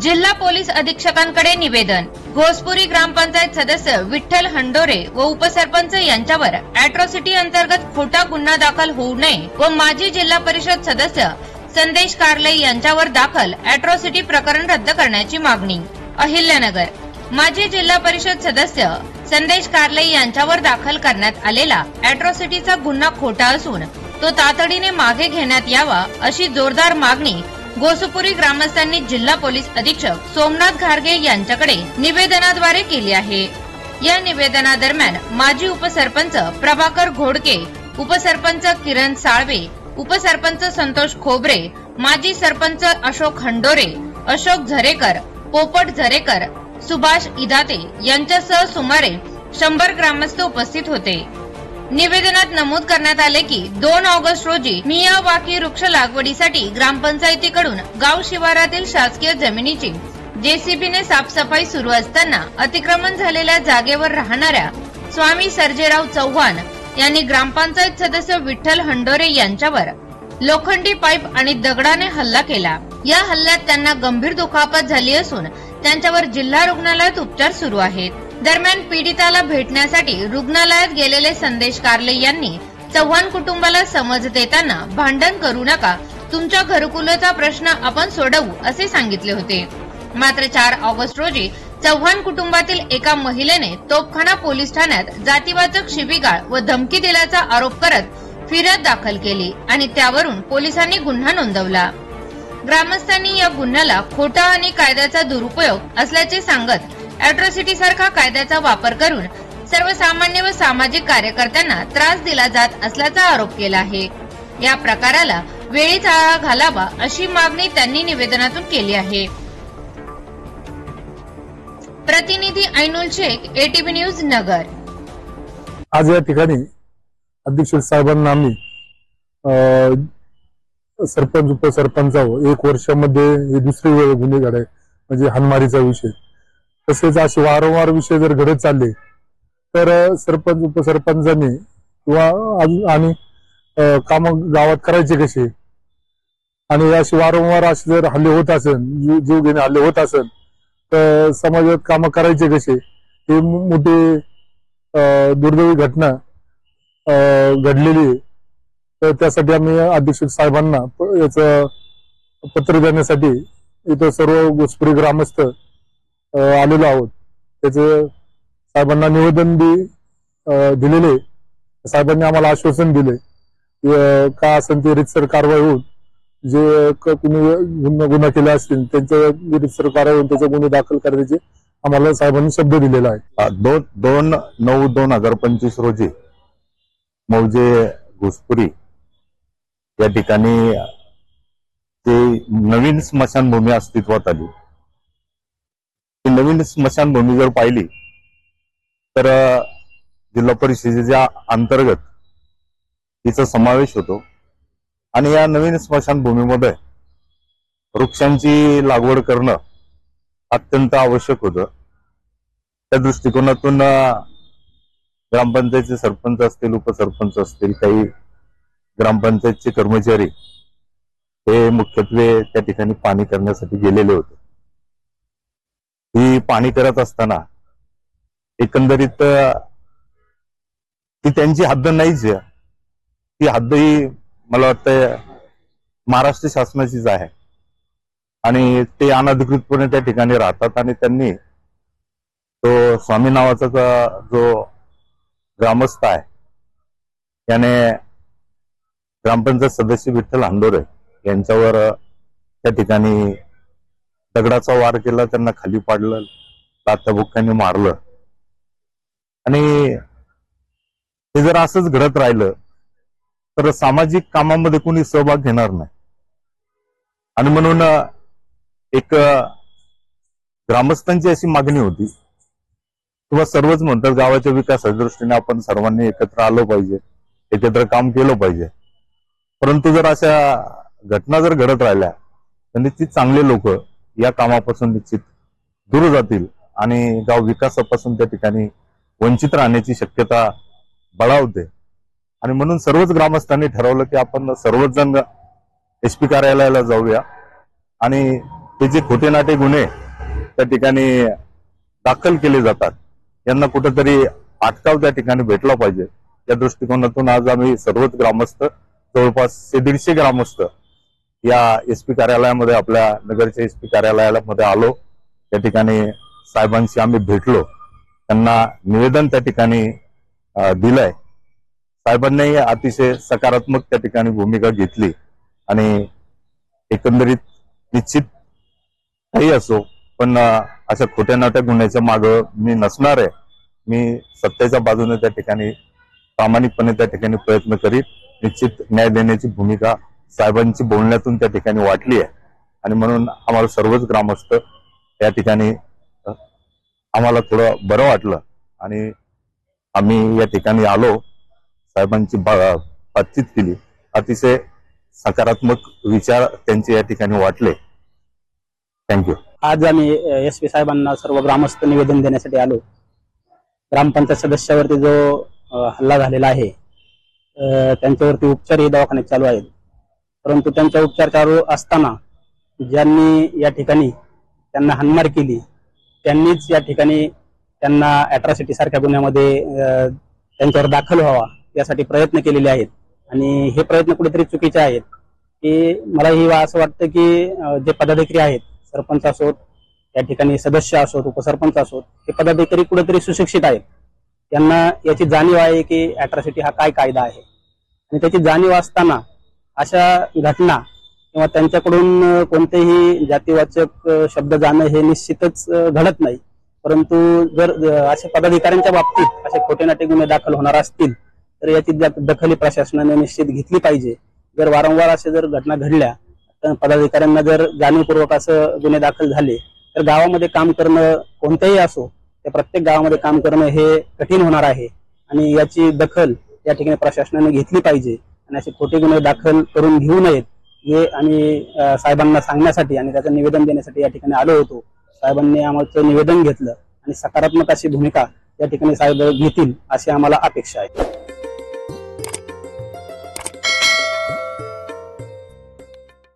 जिल्हा पोलीस अधीक्षकांकडे निवेदन। घोसपुरी ग्रामपंचायत सदस्य विठ्ठल हंडोरे व उपसरपंच यांच्यावर अॅट्रॉसिटी अंतर्गत खोटा गुन्हा दाखल होऊ नये व माजी जिल्हा परिषद सदस्य संदेश कारले यांच्यावर दाखल अॅट्रॉसिटी प्रकरण रद्द करण्याची मागणी। अहिल्यानगर माजी जिल्हा परिषद सदस्य संदेश कारले यांच्यावर दाखल करण्यात आलेला अॅट्रॉसिटीचा गुन्हा खोटा असून तो तातडीने मागे घेण्यात यावा अशी जोरदार मागणी घोसपुरी ग्रामस्थांनी जिल्हा पोलीस अधीक्षक सोमनाथ घारगे यांच्याकडे निवेदनाद्वारे केली आहे। या निवेदनादरम्यान माजी उपसरपंच प्रभाकर घोडके, उपसरपंच किरण साळवे, उपसरपंच संतोष खोबरे, माजी सरपंच अशोक हंडोरे, अशोक झरेकर, पोपट झरेकर, सुभाष इदाते यांच्यासह सुमारे 100 ग्रामस्थ उपस्थित होते। निवेदनात नमूद करण्यात आले की 2 ऑगस्ट रोजी मियावाकी वृक्ष लागवडीसाठी ग्रामपंचायतीकडून गाव शिवारातील शासकीय जमिनीची जेसीबीने साफसफाई सुरू असताना अतिक्रमण झालेल्या जागेवर राहणाऱ्या स्वामी सर्जेराव चव्हाण यांनी ग्रामपंचायत सदस्य विठ्ठल हंडोरे यांच्यावर लोखंडी पाईप आणि दगडाने हल्ला केला। या हल्ल्यात त्यांना गंभीर दुखापत झाली असून त्यांच्यावर जिल्हा रुग्णालयात उपचार सुरू आहेत। दरम्यान पीडिताला भेटण्यासाठी रुग्णालयात गेलेले संदेश कारले यांनी चव्हाण कुटुंबाला समज देताना भांडण करू नका, तुमच्या घरकुलाचा प्रश्न आपण सोडवू असे सांगितले होते। मात्र 4 ऑगस्ट रोजी चव्हाण कुटुंबातील एका महिलेने तोपखाना पोलीस ठाण्यात जातीवाचक शिवीगाळ व धमकी दिल्याचा आरोप करत फिर्याद दाखल केली आणि त्यावरून पोलिसांनी गुन्हा नोंदवला। ग्रामस्थांनी या गुन्ह्याला खोटा आणि कायद्याचा दुरुपयोग असल्याचे सांगत अॅट्रॉसिटी सारखा कायद्याचा वापर करून सर्वसामान्य व सामाजिक कार्यकर्त्यांना त्रास दिला जात असल्याचा आरोप केला आहे। या प्रकाराला वेळीच आळा घालावा अशी मागणी त्यांनी निवेदनातून केली आहे। प्रतिनिधी ऐनुल शेख, एटीव्ही न्यूज, नगर। आज या ठिकाणी अध्यक्ष साहेबांना आम्ही सरपंच उपसरपंचावर 1 वर्षामध्ये ही दुसरी वेळ गुन्हे घडाय म्हणजे हाणमारीचा विषय, तसेच असे वारंवार विषय जर घडत चालले तर सरपंच उपसरपंचांनी किंवा आणि काम गावात करायचे कसे आणि असे वारंवार असे जर हल्ले होत असेल, जीव घेणे हल्ले होत असेल तर समाजात काम करायचे कसे, हे मोठी दुर्दैवी घटना घडलेली। तर त्यासाठी आम्ही अध्यक्ष साहेबांना याचं पत्र देण्यासाठी इथं सर्व घोसपुरी ग्रामस्थ आलेलो आहोत। त्याचे साहेबांना निवेदन दिलेले, साहेबांनी आम्हाला आश्वासन दिले का असेल ते रीतसर कारवाई होऊन जे कुणी गुन्हा केला असतील त्यांच्या रीतसर कारवाई होऊन त्याचे गुन्हे दाखल करण्याचे आम्हाला साहेबांनी शब्द दिलेला आहे। 2/9/2025 रोजी मौजे घोसपुरी या ठिकाणी ते नवीन स्मशानभूमी अस्तित्वात आली। ती नवीन स्मशानभूमी जर पाहिली तर जिल्हा परिषदेच्या अंतर्गत तिचा समावेश होतो आणि या नवीन स्मशानभूमीमध्ये वृक्षांची लागवड करणं अत्यंत आवश्यक होतं। त्या दृष्टिकोनातून ग्रामपंचायतचे सरपंच असतील, उपसरपंच असतील, काही ग्रामपंचायतचे कर्मचारी हे मुख्यत्वे त्या ठिकाणी पाणी करण्यासाठी गेलेले होते। ही पाणी करत असताना एकंदरीत ती त्यांची हद्द नाहीच आहे, ती हद्द ही मला वाटतं महाराष्ट्र शासनाचीच आहे आणि ते अनधिकृतपणे त्या ठिकाणी राहतात आणि त्यांनी तो स्वामी नावाचा जो ग्रामस्थ आहे त्याने ग्रामपंचायत सदस्य विठ्ठल हंडोरे यांच्यावर त्या ठिकाणी दगडाचा वार केला, त्यांना खाली पाडलं, लाथाबुक्क्यांनी मारलं आणि हे जर असंच घडत राहिलं तर सामाजिक कामामध्ये कोणी सहभाग घेणार नाही। आणि म्हणून एक ग्रामस्थांची अशी मागणी होती किंवा सर्वच म्हणतात गावाच्या विकासाच्या दृष्टीने आपण सर्वांनी एकत्र आलो पाहिजे, एकत्र काम केलं पाहिजे। परंतु जर अशा घटना जर घडत राहिल्या तर निश्चित चांगले लोक या कामापासून निश्चित दूर जातील आणि गाव विकासापासून त्या ठिकाणी वंचित राहण्याची शक्यता बळावते। आणि म्हणून सर्वच ग्रामस्थांनी ठरवलं की आपण सर्वच जण एसपी कार्यालयाला जाऊया आणि हे जे खोटे नाटे गुन्हे त्या ठिकाणी दाखल केले जातात यांना कुठेतरी अटकाव त्या ठिकाणी भेटला पाहिजे. या दृष्टिकोनातून आज आम्ही सर्वच ग्रामस्थ, जवळपास 150 ग्रामस्थ या एसपी कार्यालयामध्ये, आपल्या नगरच्या एसपी कार्यालयामध्ये आलो. त्या ठिकाणी साहेबांशी आम्ही भेटलो, त्यांना निवेदन त्या ठिकाणी दिलंय. साहेबांनी अतिशय सकारात्मक त्या ठिकाणी भूमिका घेतली आणि एकंदरीत निश्चित काही असो, पण अशा खोट्या नाट्या गुन्ह्याच्या मागं मी नसणार आहे. मी सत्तेच्या बाजूने त्या ठिकाणी प्रामाणिकपणे त्या ठिकाणी प्रयत्न करीत. निश्चित न्याय देण्याची भूमिका साहेबांची बोलण्यातून त्या ठिकाणी वाटली आहे आणि म्हणून आम्हाला सर्वच ग्रामस्थ त्या ठिकाणी आम्हाला थोडं बरं वाटलं आणि आम्ही या ठिकाणी आलो. साहेबांची बातचीत केली. अतिशय सकारात्मक विचार त्यांचे या ठिकाणी वाटले. थँक्यू. आज आम्ही एसपी साहेबांना सर्व ग्रामस्थ निवेदन देण्यासाठी आलो. ग्रामपंचायत सदस्यावरती जो हल्ला झालेला आहे त्यांच्यावरती उपचारही दवाखान्यात चालू आहेत. परंतु त्यांचा उपचार चालू असताना ज्यांनी या ठिकाणी त्यांना हाणमार केली त्यांनीच या ठिकाणी त्यांना अॅट्रॉसिटी सारख्या गुन्ह्यामध्ये त्यांच्यावर दाखल व्हावा यासाठी प्रयत्न केलेले आहेत आणि हे प्रयत्न कुठेतरी चुकीचे आहेत. की मलाही असं वाटतं की जे पदाधिकारी आहेत, सरपंच असोत, या ठिकाणी सदस्य असोत, उपसरपंच असोत, हे पदाधिकारी कुठेतरी सुशिक्षित आहेत. त्यांना याची जाणीव आहे की अॅट्रॉसिटी हा काय कायदा आहे आणि त्याची जाणीव असताना अशा घटना किंवा त्यांच्याकडून कोणतेही जातीवाचक शब्द जाणं हे निश्चितच घडत नाही. परंतु जर अशा पदाधिकाऱ्यांच्या बाबतीत असे खोटे नाटे गुन्हे दाखल होणार असतील तर याची दखल प्रशासनाने निश्चित घेतली पाहिजे. जर वारंवार असे जर घटना घडल्या तर पदाधिकाऱ्यांना जर जाणीवपूर्वक असं गुन्हे दाखल झाले तर गावामध्ये काम करणं कोणतेही असो त्या प्रत्येक गावामध्ये काम करणं हे कठीण होणार आहे आणि याची दखल या ठिकाणी प्रशासनाने घेतली पाहिजे आणि असे खोटे गुन्हे दाखल करून घेऊ नयेत हे आम्ही साहेबांना सांगण्यासाठी आणि त्याचं निवेदन देण्यासाठी या ठिकाणी आलो होतो. साहेबांनी आमचं निवेदन घेतलं आणि सकारात्मक अशी भूमिका या ठिकाणी साहेब घेतील अशी आम्हाला अपेक्षा आहे.